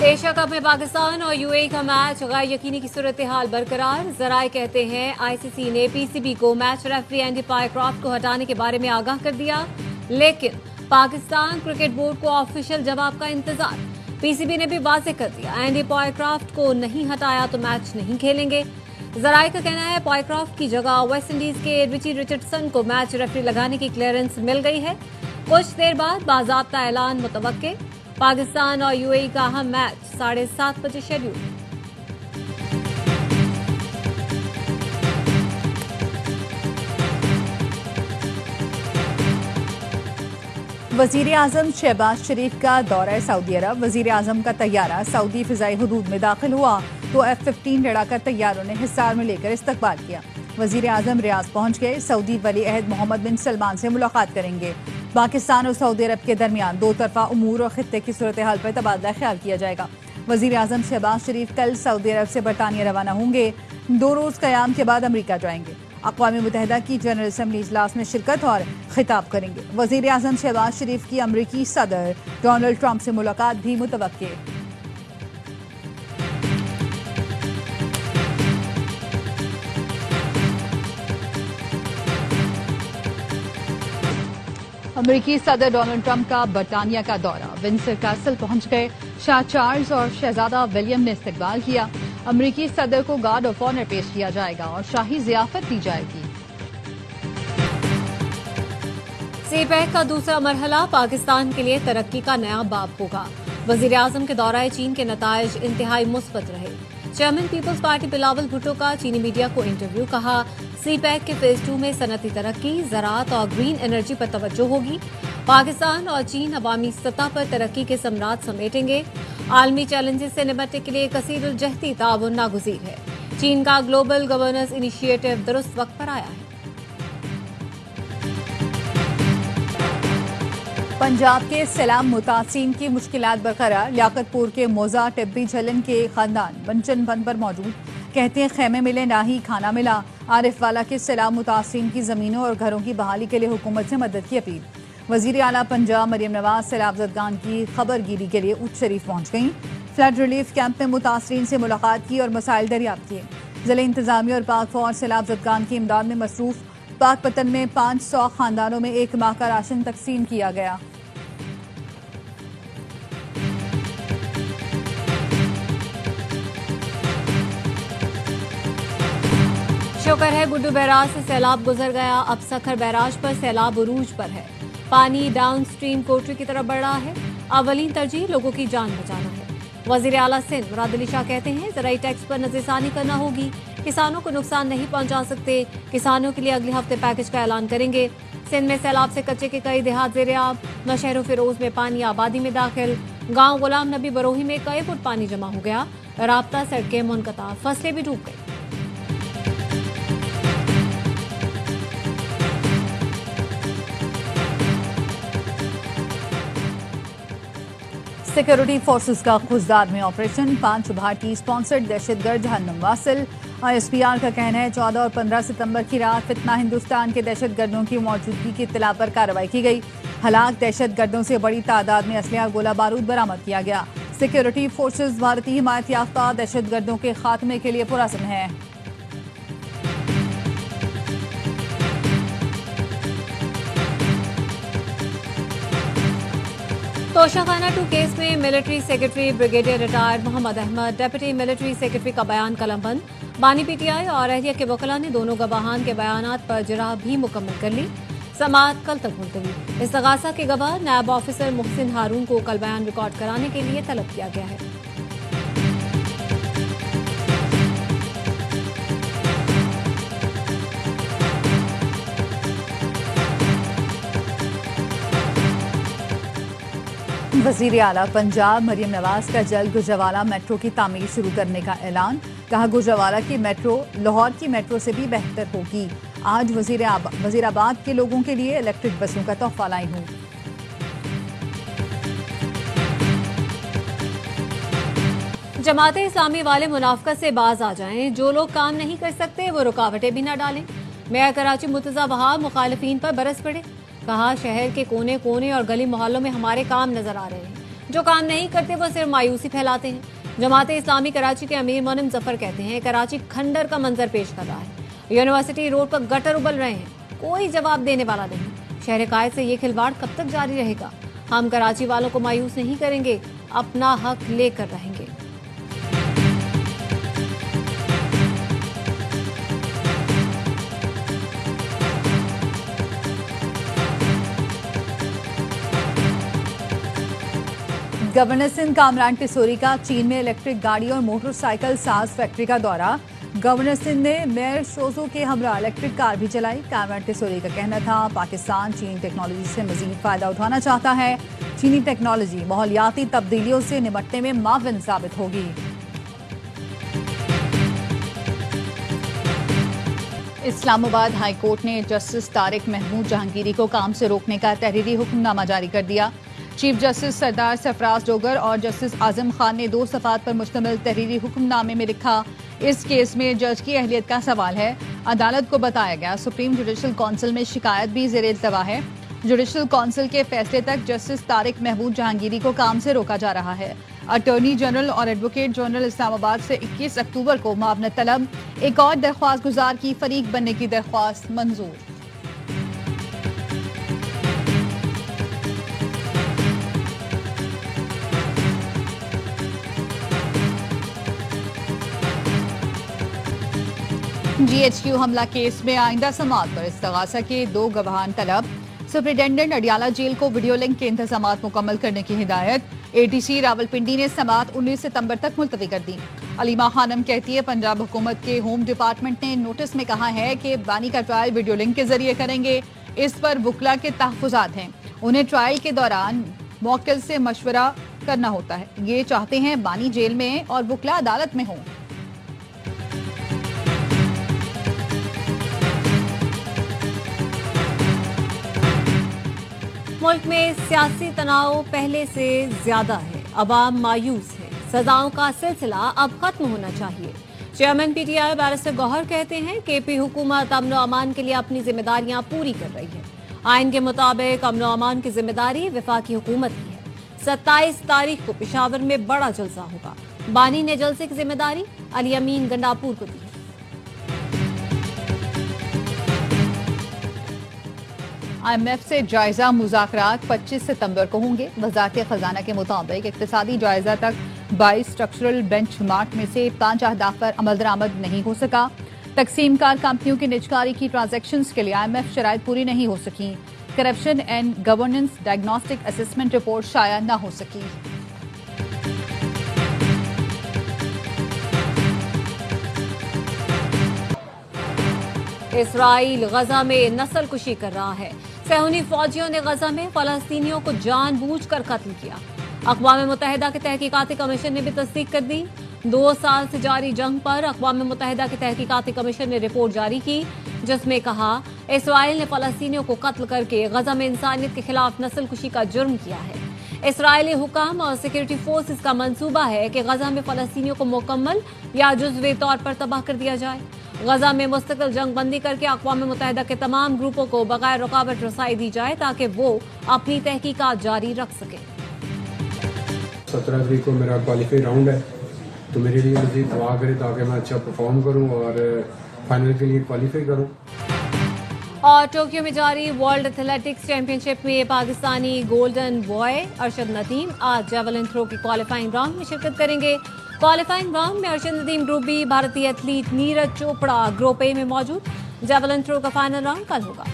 Asia cup में पाकिस्तान और UAE का मैच गैर यकीनी की सूरत हाल बरकरार। जराए कहते हैं आईसीसी ने पीसीबी को मैच रेफरी एंडी पायक्रॉफ्ट को हटाने के बारे में आगाह कर दिया, लेकिन पाकिस्तान क्रिकेट बोर्ड को ऑफिशियल जवाब का इंतजार। पीसीबी ने भी वाज़ेह कर दिया, एंडी पायक्रॉफ्ट को नहीं हटाया तो मैच नहीं खेलेंगे। जराए का कहना है पायक्रॉफ्ट की जगह वेस्टइंडीज के रिची रिचर्डसन को मैच रेफरी लगाने की क्लियरेंस मिल गई है। कुछ देर बाद बाज़ाब्ता ऐलान मुतवक्के। पाकिस्तान और यूएई का अहम मैच 7:30 बजे शेड्यूल। वजीर आजम शहबाज शरीफ का दौरा सऊदी अरब। वजीर आजम का तैयारा सऊदी फिजाई हुदूद में दाखिल हुआ तो F-15 लड़ाकर तैयारों ने हिसार में लेकर इस्तकबाल किया। वजीर आजम रियाज पहुंच गए। सऊदी वली अहद मोहम्मद बिन सलमान से मुलाकात करेंगे। पाकिस्तान और सऊदी अरब के दरमियान दो तरफा उमूर और खित्ते की सूरत हाल पर तबादला ख्याल किया जाएगा। वजीर आजम शहबाज शरीफ कल सऊदी अरब से बरतानिया रवाना होंगे। 2 रोज कयाम के बाद अमरीका जाएंगे। अक़वाम मुत्तहिदा की जनरल असम्बली इजलास में शिरकत और खिताब करेंगे। वजीर आजम शहबाज शरीफ की अमरीकी सदर डोनाल्ड ट्रंप से मुलाकात भी मुतवक्के। अमरीकी सदर डोनाल्ड ट्रंप का बरतानिया का दौरा। विंडसर कैसल पहुंच गए। शाह चार्ल्स और शहजादा विलियम ने इस्तकबाल किया। अमरीकी सदर को गार्ड ऑफ ऑनर पेश किया जाएगा और शाही जियाफत दी जाएगी। सीपैक का दूसरा मरहला पाकिस्तान के लिए तरक्की का नया बाब होगा। वजीर आजम के दौरा चीन के नताइज इंतहाई मुस्बत रहे। चेयरमैन पीपल्स पार्टी बिलावल भुट्टो का चीनी मीडिया को इंटरव्यू। कहा, सीपैक के फेज 2 में सनती तरक्की, ज़राअत और ग्रीन एनर्जी पर तवज्जो होगी। पाकिस्तान और चीन अवामी सतह पर तरक्की के समरात समेटेंगे। आलमी चैलेंजेस से निपटने के लिए कसीरुल जहती ताउन नागुज़ीर है। चीन का ग्लोबल गवर्नेंस इनिशिएटिव दुरुस्त वक्त पर आया है। पंजाब के सैलाब मुतासिरीन की मुश्किलात बरकरार। लियाकतपुर के मोजा टिब्बी झलन के खानदान बंचन बन पर मौजूद। कहते हैं खैमे मिले ना ही खाना मिला। आरिफ वाला के सैलाब मुतासिरीन की जमीनों और घरों की बहाली के लिए हुकूमत से मदद की अपील। वजीर आला पंजाब मरियम नवाज सैलाब ज़दगान की खबरगिरी के लिए उच्च शरीफ पहुंच गईं। फ्लड रिलीफ कैंप में मुतासिरीन से मुलाकात की और मसाइल दरियाफ्त किए। ज़िले इंतजामिया और पाक फौज सैलाब ज़दगान की इमदाद में मसरूफ। पाकपतन में 500 खानदानों में 1 माह का राशन तकसीम किया गया। शुक्र है गुड्डू बैराज से सैलाब गुजर गया। अब सखर बैराज पर सैलाब उरूज पर है। पानी डाउन स्ट्रीम कोटरी की तरफ बढ़ रहा है। अवलीन तरजीह लोगों की जान बचाना है। वजीर आला सिंध मुराद अली शाह कहते हैं ज़राई टैक्स पर नज़रसानी करना होगी। किसानों को नुकसान नहीं पहुंचा सकते। किसानों के लिए अगले हफ्ते पैकेज का ऐलान करेंगे। सिंध में सैलाब से कच्चे के कई देहात ज़ेर-ए-आब। नौशहर फिरोज में पानी आबादी में दाखिल। गांव गुलाम नबी बरोही में कई फुट पानी जमा हो गया। राब्ता सड़कें मुनक़ता, फसलें भी डूब गई। सिक्योरिटी फोर्सेस का खुजदार में ऑपरेशन। 5 भारतीय स्पॉन्सर्ड दहशतगर्द जहन्नम वासिल। ISPR का कहना है 14 और 15 सितंबर की रात फितना हिंदुस्तान के दहशतगर्दों की मौजूदगी की इत्तला पर कार्रवाई की गई। हलाक दहशतगर्दों से बड़ी तादाद में असलहा और गोला बारूद बरामद किया गया। सिक्योरिटी फोर्सेस भारतीय हिमायत याफ्ता दहशतगर्दों के खात्मे के लिए पुरअज़्म है। तोशाखाना 2 केस में military secretary brigadier retired Mohammad Ahmad, deputy military secretary का बयान कलमबंद। बानी PTI और अहलिया के वकला ने दोनों गवाहान के बयानात पर जरा भी मुकम्मल कर ली। समाअत कल तक मुलतवी। इस्तगासा के गवाह नायब ऑफिसर मुहसिन हारून को कल बयान रिकॉर्ड कराने के लिए तलब किया गया है। वजीर आला पंजाब मरियम नवाज का जल्द गुजरावाला मेट्रो की तामीर शुरू करने का ऐलान। कहा, गुजरावाला की मेट्रो लाहौर की मेट्रो से भी बेहतर होगी। आज वजीराबाद के लोगों के लिए इलेक्ट्रिक बसों का तोहफा लाई हूँ। जमाते इस्लामी वाले मुनाफकत से बाज आ जाएं। जो लोग काम नहीं कर सकते वो रुकावटें भी न डालें। मेयर कराची मुर्तजा वहाब मुखालिफिन पर बरस पड़े। कहा, शहर के कोने कोने और गली मोहल्लों में हमारे काम नजर आ रहे हैं। जो काम नहीं करते वो सिर्फ मायूसी फैलाते हैं। जमात इस्लामी कराची के अमीर मोनिम जफर कहते हैं कराची खंडर का मंजर पेश कर रहा है। यूनिवर्सिटी रोड पर गटर उबल रहे हैं, कोई जवाब देने वाला नहीं। शहर कायद से ये खिलवाड़ कब तक जारी रहेगा? हम कराची वालों को मायूस नहीं करेंगे, अपना हक लेकर रहेंगे। गवर्नर सिंह कामरान टिसोरी का चीन में इलेक्ट्रिक गाड़ी और मोटरसाइकिल साज फैक्ट्री का दौरा। गवर्नर सिंह ने मेयर शोजो के हमरा इलेक्ट्रिक कार भी चलाई। कामरान टिसोरी का कहना था पाकिस्तान चीनी टेक्नोलॉजी से मजीद फायदा उठाना चाहता है। चीनी टेक्नोलॉजी माहौलियाती तब्दीलियों से निपटने में माविन साबित होगी। इस्लामाबाद हाई कोर्ट ने जस्टिस तारिक महमूद जहांगीरी को काम से रोकने का तहरीरी हुक्मनामा जारी कर दिया। चीफ जस्टिस सरदार सरफराज डोगर और जस्टिस आजम खान ने 2 सफ़ात पर मुश्तमिल तहरीरी हुक्मनामे में लिखा, इस केस में जज की अहलियत का सवाल है। अदालत को बताया गया सुप्रीम जुडिशल काउंसिल में शिकायत भी ज़ेर इल्तवा है। जुडिशल काउंसिल के फैसले तक जस्टिस तारिक महमूद जहांगीरी को काम से रोका जा रहा है। अटॉर्नी जनरल और एडवोकेट जनरल इस्लामाबाद से 21 अक्टूबर को मुआवनत तलब। एक और दरख्वास्त गुजार की फरीक बनने की दरख्वास्त मंजूर। GHQ हमला केस में आइंदा समाअत पर इस्तगासा के 2 गवाहान तलब। सुप्रिंटेंडेंट अडियाला जेल को वीडियो लिंक के इंतजामात मुकम्मल करने की हिदायत। ATC रावलपिंडी ने समाअत 19 सितंबर तक मुलतवी कर दी। अलीमा खानम कहती है पंजाब हुकूमत के होम डिपार्टमेंट ने नोटिस में कहा है कि बानी का ट्रायल वीडियो लिंक के जरिए करेंगे। इस पर वुकला के तहफ़्फ़ुज़ात हैं, उन्हें ट्रायल के दौरान मौकिल से मशवरा करना होता है। ये चाहते हैं बानी जेल में और वुकला अदालत में हों। मुल्क में सियासी तनाव पहले से ज्यादा है, अवाम मायूस है, सजाओं का सिलसिला अब खत्म होना चाहिए। चेयरमैन PTI बैरिस्टर गौहर कहते हैं KP हुकूमत अमन और अमान के लिए अपनी जिम्मेदारियां पूरी कर रही है। आइन के मुताबिक अमन और अमान की जिम्मेदारी वफाकी हुकूमत की है। 27 तारीख को पेशावर में बड़ा जलसा होगा। बानी ने जलसे की जिम्मेदारी अली अमीन गंडापुर को दी है। IMF से जायजा मुज़ाकरात 25 सितंबर को होंगे। वज़ारत खजाना के मुताबिक इक्तिसादी जायजा तक 22 स्ट्रक्चरल बेंचमार्क में से 5 अहदाफ पर अमल दरामद नहीं हो सका। तकसीम कार कंपनियों की निजकारी की ट्रांजैक्शंस के लिए IMF शराइत पूरी नहीं हो सकी। Corruption and governance diagnostic assessment report शाया न हो सकी। इसराइल गजा में नस्ल कुशी कर रहा है। सहूनी फौजियों ने गजा में फलस्तीनियों को जानबूझकर कत्ल किया। अक़वाम मुत्तहिदा के तहकीकाती कमीशन ने भी तस्दीक कर दी। 2 साल से जारी जंग पर अक़वाम मुत्तहिदा के तहकीकाती कमीशन ने रिपोर्ट जारी की, जिसमें कहा इसराइल ने फलस्तीनियों को कत्ल करके गजा में इंसानियत के खिलाफ नस्ल कुशी का जुर्म किया है। इसराइली हुकाम और सिक्योरिटी फोर्सेस का मंसूबा है कि गजा में फलस्तीनियों को मुकम्मल या जुज़वी तौर पर तबाह कर दिया जाए। गजा में मुस्तकिल जंग बंदी करके अक़वाम मुत्तहिदा के तमाम ग्रुपों को बगैर रुकावट रसाई दी जाए ताकि वो अपनी तहकीकात जारी रख सके। 17 तारीख को मेरा क्वालिफाई राउंड है, तो मेरे लिए मज़ीद दुआ करें ताकि मैं अच्छा परफॉर्म करूं और फाइनल के लिए क्वालिफाई करूं। और टोक्यो में जारी वर्ल्ड एथलेटिक्स चैंपियनशिप में पाकिस्तानी गोल्डन बॉय अरशद नदीम आज जेवलिन थ्रो की क्वालिफाइंग राउंड में शिरकत करेंगे। क्वालिफाइंग राउंड में अरशद नदीम ग्रुप बी, भारतीय athlete Neeraj Chopra group A में मौजूद। जेवलिन थ्रो का फाइनल राउंड कल होगा।